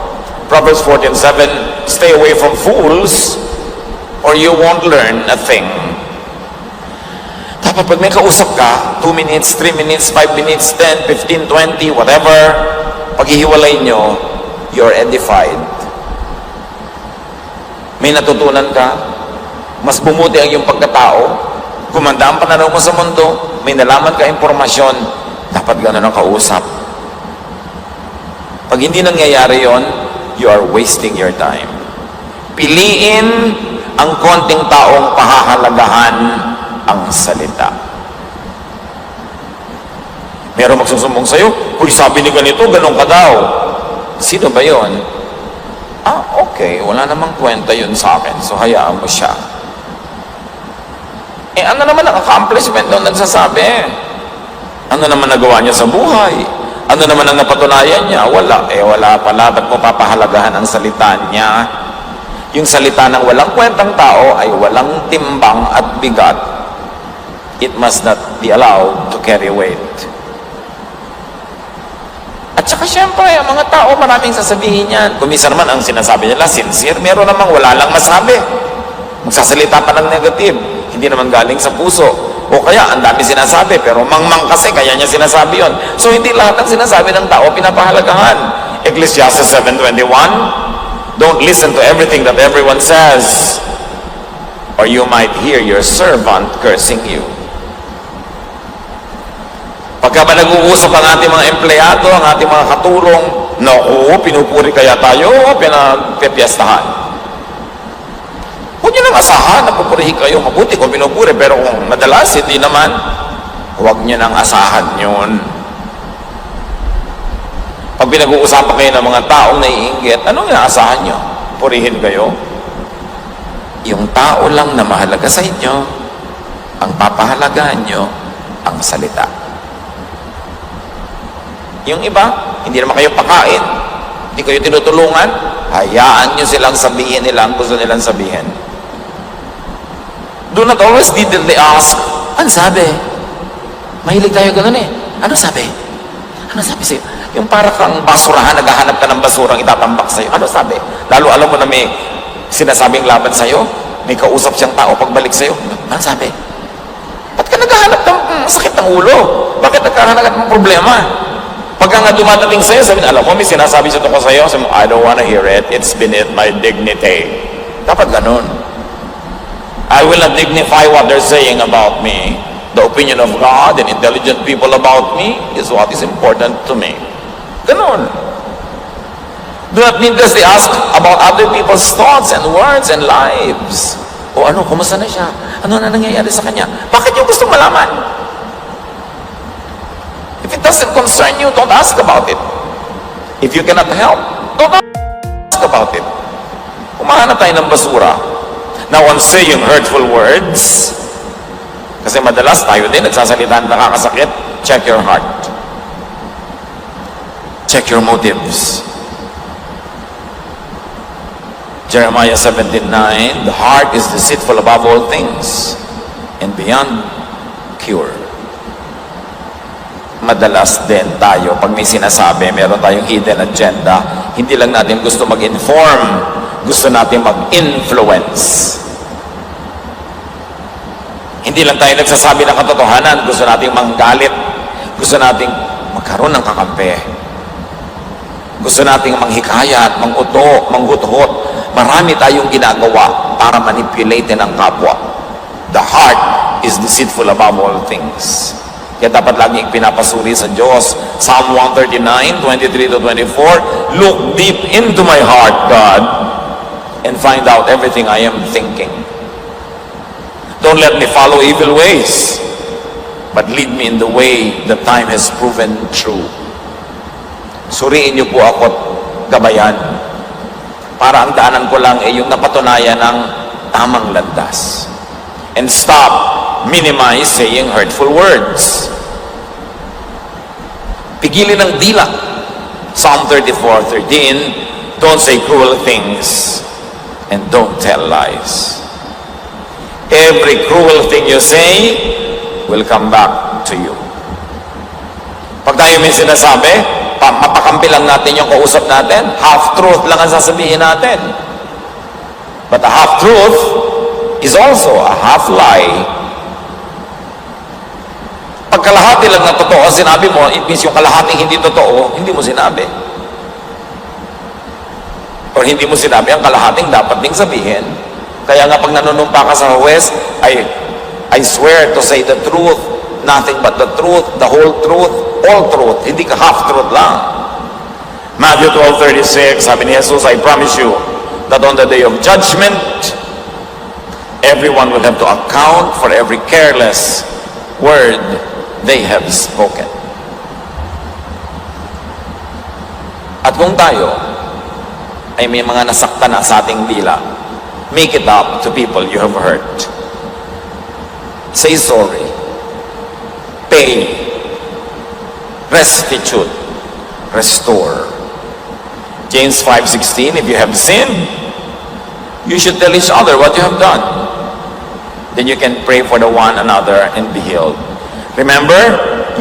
[SPEAKER 1] Proverbs 14:7, stay away from fools or you won't learn a thing. Dapat pag may kausap ka, 2 minutes, 3 minutes, 5 minutes, 10, 15, 20, whatever, paghihiwalay nyo, you're edified. May natutunan ka, mas bumuti ang iyong pagkatao, gumanda ang pananaw mo sa mundo, may nalaman ka impormasyon, dapat gano'n ang kausap. Pag hindi nangyayari yon, you are wasting your time. Piliin ang konting taong pahahalagahan ang salita. Meron magsusumbong sa'yo, uy, sabi ni ganito, ganun ka daw. Sino ba yon? Okay. okay, wala namang kwenta yun sa akin, so hayaan mo siya. Ano naman ang accomplishment nung nagsasabi? Ano naman nagawa niya sa buhay? Ano naman ang napatunayan niya? Wala. Wala pala. Ba't mo papahalagahan ang salita niya? Yung salita ng walang kwentang tao ay walang timbang at bigat. It must not be allowed to carry weight. At saka syempre, ang mga tao maraming sasabihin yan. Kuminsan naman ang sinasabi nila, sincere. Meron namang wala lang masabi. Magsasalita pa ng negative. Hindi naman galing sa puso. O kaya, ang dami sinasabi, pero mangmang kasi, kaya niya sinasabi yon. So, hindi lahat ng sinasabi ng tao pinapahalagahan. Ecclesiastes 7:21, don't listen to everything that everyone says, or you might hear your servant cursing you. Pagka ba nag-uusap ang ating mga empleyado, ang ating mga katulong, naku, pinupuri kaya tayo, pinagpipiyastahan. Huwag nyo nang asahan na pupurihin kayo. Mabuti kung pinupuri, pero kung madalas, hindi naman, huwag nyo nang asahan yun. Pag pinag-uusapan kayo ng mga taong naiinggit, anong inaasahan nyo? Purihin kayo? Yung tao lang na mahalaga sa inyo, ang papahalagaan nyo, ang salita. Yung iba, hindi naman kayo pakain, hindi kayo tinutulungan, hayaan nyo silang sabihin nila ang gusto nilang sabihin. Do not always diligently ask, ano sabi? Mahilig tayo ganun eh. Ano sabi? Ano sabi sa'yo? Yung para kang basurahan, naghahanap ka ng basurang itatambak sa'yo. Ano sabi? Lalo alam mo na may sinasabing laban sa'yo, may kausap siyang tao pagbalik sa'yo. Ano sabi? Ba't ka naghahanap ng sakit ng ulo? Bakit naghahanap ng problema? Pagka nga dumadating sa'yo, sabi, alam mo, may sinasabi siya tungkol sa'yo, sabi mo, I don't wanna hear it, it's beneath my dignity. Dapat ganun. I will not dignify what they're saying about me. The opinion of God and intelligent people about me is what is important to me. Ganun. Do not needlessly ask about other people's thoughts and words and lives. O ano, kumusta na siya? Ano na nangyayari sa kanya? Bakit yung gusto malaman? If it doesn't concern you, don't ask about it. If you cannot help, don't ask about it. Kumahanap tayo ng basura. Now, on saying hurtful words, kasi madalas tayo din nagsasalita na nakakasakit, check your heart. Check your motives. Jeremiah 17:9, the heart is deceitful above all things and beyond cure. Madalas din tayo, pag may sinasabi, meron tayong hidden agenda, hindi lang natin gusto mag-inform, gusto natin mag-influence. Hindi lang tayo nagsasabi ng katotohanan, gusto nating manggalit, gusto nating magkaroon ng kakampi, gusto nating manghikayat, manguto, manghuthot. Marami tayong ginagawa para manipulatin ang kapwa. The heart is deceitful above all things. Kaya dapat laging pinapasuri sa Diyos. Psalm 139:23-24, look deep into my heart, God, and find out everything I am thinking. Don't let me follow evil ways, but lead me in the way that time has proven true. Suriin niyo po ako at gabayan, para ang daanan ko lang ay yung napatunayan ng tamang landas. And stop, minimize saying hurtful words. Pigilin ang dila. Psalm 34:13, don't say cruel things and don't tell lies. Every cruel thing you say will come back to you. Pag tayo may sinasabi, mapakampi lang natin yung kausap natin, half-truth lang ang sasabihin natin. But a half-truth is also a half-lie. Pag kalahati lang na totoo ang sinabi mo, it means yung kalahating hindi totoo, hindi mo sinabi. Or hindi mo sinabi ang kalahating dapat ding sabihin. Kaya nga pag nanunumpa ka sa huwes, I swear to say the truth, nothing but the truth, the whole truth, all truth. Hindi ka half-truth lang. Matthew 12:36, sabi ni Jesus, I promise you that on the day of judgment, everyone will have to account for every careless word they have spoken. At kung tayo ay may mga nasaktan Satanas sa ating dila. Make it up to people you have hurt. Say sorry. Pay. Restitute. Restore. James 5:16, if you have sinned, you should tell each other what you have done. Then you can pray for the one another and be healed. Remember,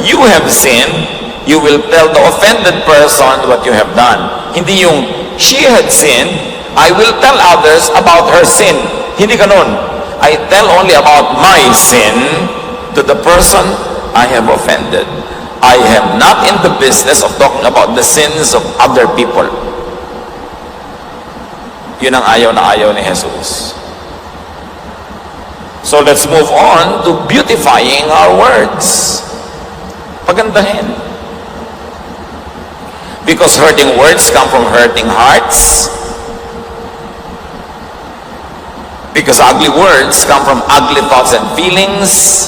[SPEAKER 1] you have sinned, you will tell the offended person what you have done. Hindi yung, she had sinned, I will tell others about her sin. Hindi ganun. I tell only about my sin to the person I have offended. I am not in the business of talking about the sins of other people. Yun ang ayaw na ayaw ni Jesus. So let's move on to beautifying our words. Pagandahin. Because hurting words come from hurting hearts. Because ugly words come from ugly thoughts and feelings.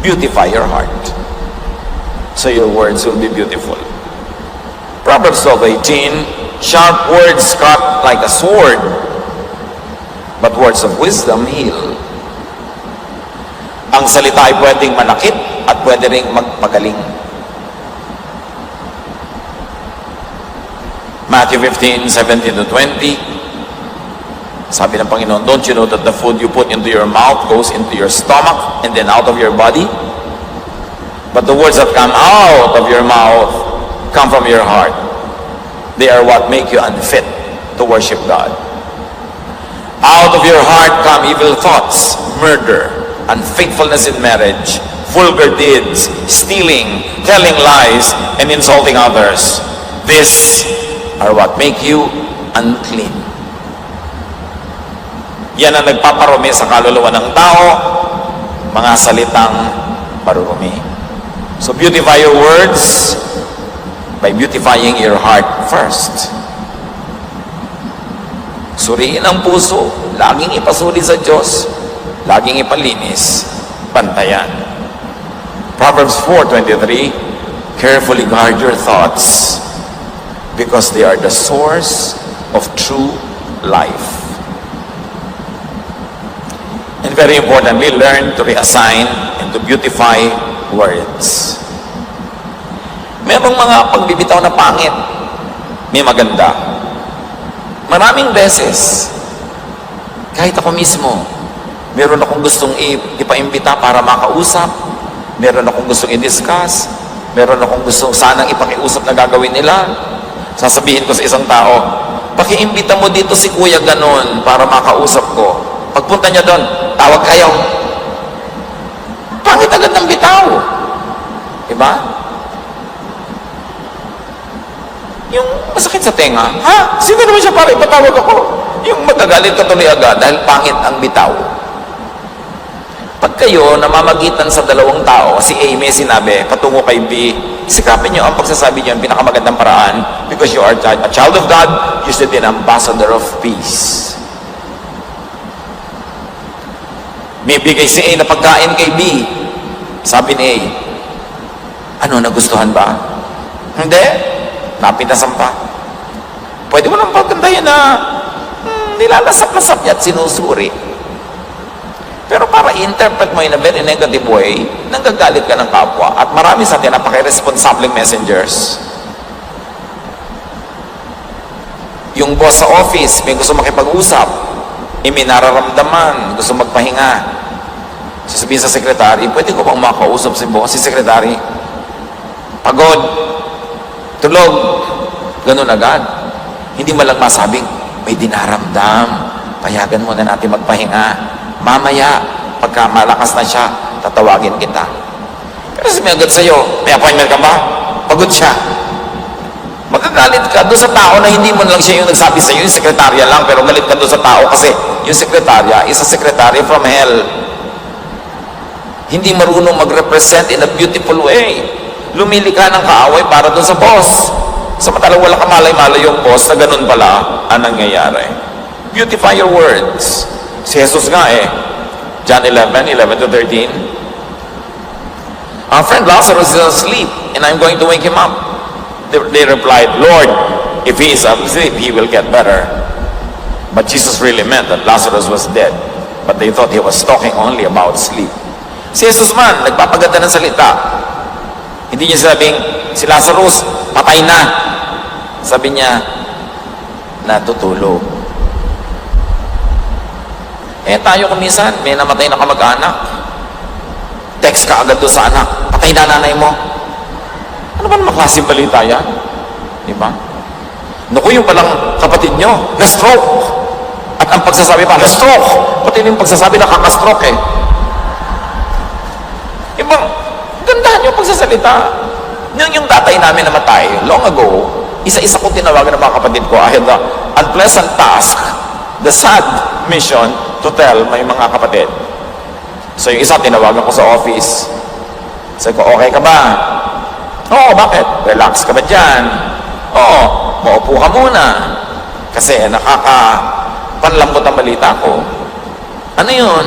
[SPEAKER 1] Beautify your heart, so your words will be beautiful. Proverbs 12:18, sharp words cut like a sword, but words of wisdom heal. Ang salita ay pwedeng manakit at pwede ring magpagaling. Matthew 15:17-20, sabi ng Panginoon, don't you know that the food you put into your mouth goes into your stomach and then out of your body? But the words that come out of your mouth come from your heart. They are what make you unfit to worship God. Out of your heart come evil thoughts, murder, unfaithfulness in marriage, vulgar deeds, stealing, telling lies, and insulting others. These are what make you unclean. Yan ang nagpaparumi sa kaluluwa ng tao, mga salitang marurumi. So beautify your words by beautifying your heart first. Suriin ang puso, laging ipasuri sa Diyos, laging ipalinis, pantayan. Proverbs 4:23, carefully guard your thoughts because they are the source of true life. And very importantly, learn to reassign and to beautify words. Merong mga pagbibitaw na pangit, may maganda. Maraming beses, kahit ako mismo, meron akong gustong ipaimbita para makausap, meron akong gustong i-discuss, meron akong gustong sanang ipakiusap na gagawin nila. Sasabihin ko sa isang tao, pakiimbita mo dito si Kuya ganon para makausap ko. Pagpunta niya doon, tawag kayo. Pangit agad ng bitaw. Diba? Yung masakit sa tenga, ha? Sino naman siya para ipatawag ako? Yung magagalit ka tuloy agad dahil pangit ang bitaw. Pag kayo namamagitan sa dalawang tao, si A may sinabi, patungo kay B, sikapin niyo ang pagsasabi niyo ang pinakamagandang paraan because you are a child of God, you should be an ambassador of peace. May bigay si A na pagkain kay B. Sabi ni A, ano, nagustuhan ba? Hindi. Napinasan pa. Pwede mo nang pagkantayan na nilalasap-lasap niya at sinusuri. Pero para i-interpret mo in a very negative way, nanggagalit ka ng kapwa. At marami sa atin napaka-irresponsibleng messengers. Yung boss sa office, may gusto makipag-usap, may nararamdaman, gusto magpahinga. Sasabihin sa sekretary, pwede ko bang makausap si boss, si sekretary? Pagod, tulog, ganun agad. Hindi mo lang masabing, may dinaramdam, payagan mo na natin magpahinga. Mamaya, pagka malakas na siya, tatawagin kita. Pero sabi agad sa'yo, may appointment ka ba? Pagod siya. Magagalit ka doon sa tao na hindi mo lang siya yung nagsabi sa'yo, yung sekretarya lang, pero galit ka doon sa tao kasi yung sekretarya is a secretary from hell. Hindi marunong mag-represent in a beautiful way. Lumili ka ng kaaway para doon sa boss. Samantalang wala kamalay-malay yung boss na ganun pala ang nangyayari. Beautify your words. Si Jesus nga John 11:11-13. Our friend Lazarus is asleep and I'm going to wake him up. They replied, Lord, if he is asleep, he will get better. But Jesus really meant that Lazarus was dead. But they thought he was talking only about sleep. Si Jesus man, nagpapaganda ng salita. Hindi niya sabing, si Lazarus, patay na. Sabi niya, natutulog. Tayo kung minsan, may namatay na kamag-anak. Text ka agad doon sa anak, patay na nanay mo. Ano ba naman klaseng balita yan? Diba? Naku, yung palang kapatid nyo, na-stroke. At ang pagsasabi pa, na-stroke. Pati yung pagsasabi, nakaka-stroke eh. Ibang, gandahan yung pagsasalita. Yung tatay namin namatay, long ago, isa-isa ko tinawagan ng mga kapatid ko. I had the unpleasant task, the sad mission to tell my mga kapatid. So yung isa, tinawagan ko sa office. Sabi ko, okay ka ba? Oo, bakit? Relax ka ba dyan? Oo, maupo ka muna. Kasi panlambot ang balita ko. Ano yun?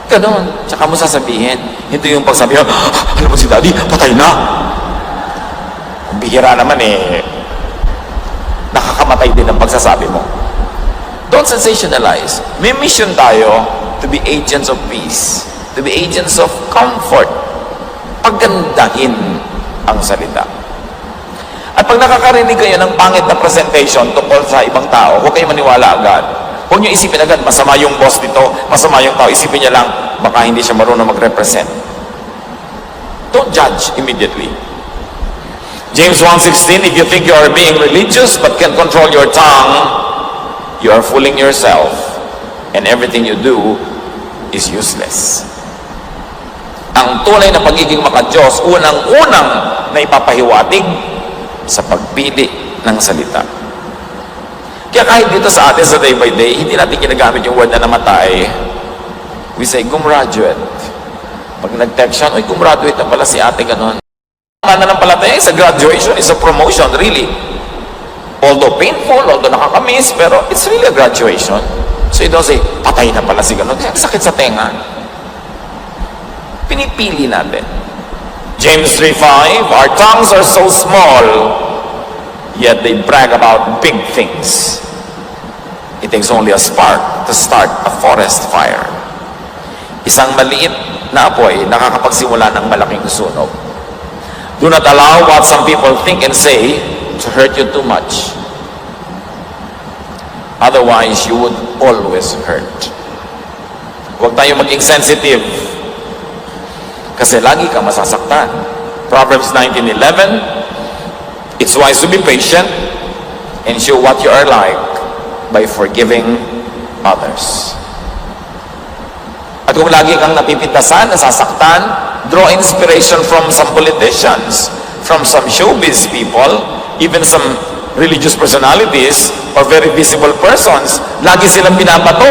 [SPEAKER 1] Ganon. Tsaka mo sasabihin. Hindi yung pagsabihin, alam mo si Daddy, patay na. Ang bihira naman nakakamatay din ang pagsasabi mo. Don't sensationalize. May mission tayo to be agents of peace, to be agents of comfort. Pagandahin ang salita. At pag nakakarinig kayo ng pangit na presentation tungkol sa ibang tao, huwag kayo maniwala agad. Huwag nyo isipin agad, masama yung boss dito, masama yung tao. Isipin niya lang, baka hindi siya marunong mag-represent. Don't judge immediately. James 1:16, if you think you are being religious but can control your tongue, you are fooling yourself, and everything you do is useless. Ang tunay na pagiging maka-Diyos, unang-unang na ipapahiwatig sa pagpili ng salita. Kaya kahit dito sa atin sa day by day, hindi natin ginagamit yung word na namatay. We say, gumraduate. Pag nag-text siya, gumraduate na pala si ate, ganon. Mananampalataya is a graduation, is a promotion, really. Although painful, although nakakamiss, pero it's really a graduation. So you don't say, patay na pala si ganon. Sakit sa tenga. Pinipili natin. James 3:5, our tongues are so small, yet they brag about big things. It takes only a spark to start a forest fire. Isang maliit na apoy nakakapagsimula ng malaking sunog. Do not allow what some people think and say to hurt you too much. Otherwise, you would always hurt. Huwag tayo maging sensitive kasi lagi ka masasaktan. Proverbs 19:11, it's wise to be patient and show what you are like by forgiving others. At kung lagi kang napipintasan, nasasaktan, draw inspiration from some politicians, from some showbiz people, even some religious personalities or very visible persons. Lagi silang binabato,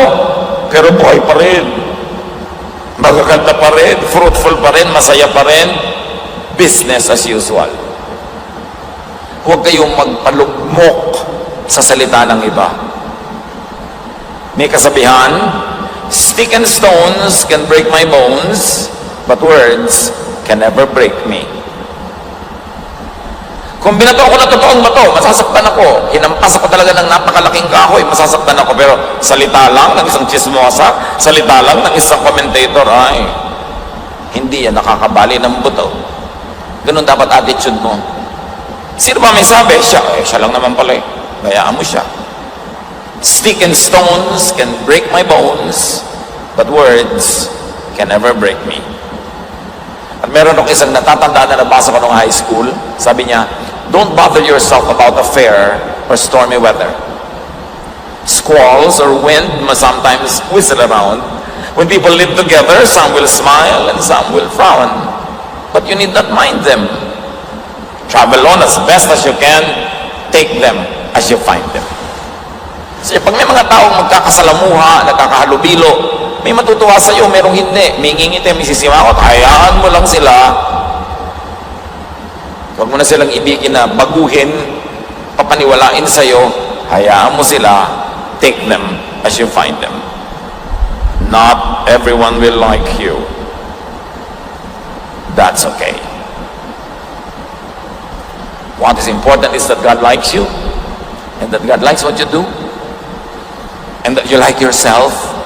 [SPEAKER 1] pero buhay pa rin. Magaganda pa rin, fruitful pa rin, masaya pa rin. Business as usual. Huwag kayong magpalugmok sa salita ng iba. May kasabihan, stick and stones can break my bones, but words can never break me. Kung binato ako na totoong bato, masasaktan ako. Hinampas ako talaga ng napakalaking kahoy, masasaktan ako. Pero salita lang ng isang chismosa, salita lang ng isang commentator, ay, hindi yan nakakabali ng buto. Ganun dapat attitude mo. Sino ba may sabi? Siya. Siya lang naman pala eh. Bayaan mo siya. Stick and stones can break my bones, but words can never break me. At meron akong isang natatandaan na nabasa ko nung high school. Sabi niya, don't bother yourself about a fair or stormy weather. Squalls or wind must sometimes whistle around. When people live together, some will smile and some will frown. But you need not mind them. Travel on as best as you can. Take them as you find them. So pag may mga taong magkakasalamuha, nagkakahalubilo, may matutuwa sa iyo, merong hindi. May ngingiti, may sisimangot, hayaan mo lang sila. Huwag mo na silang ibigin na baguhin, papaniwalain sa iyo, hayaan mo sila, take them as you find them. Not everyone will like you. That's okay. What is important is that God likes you, and that God likes what you do, and that you like yourself,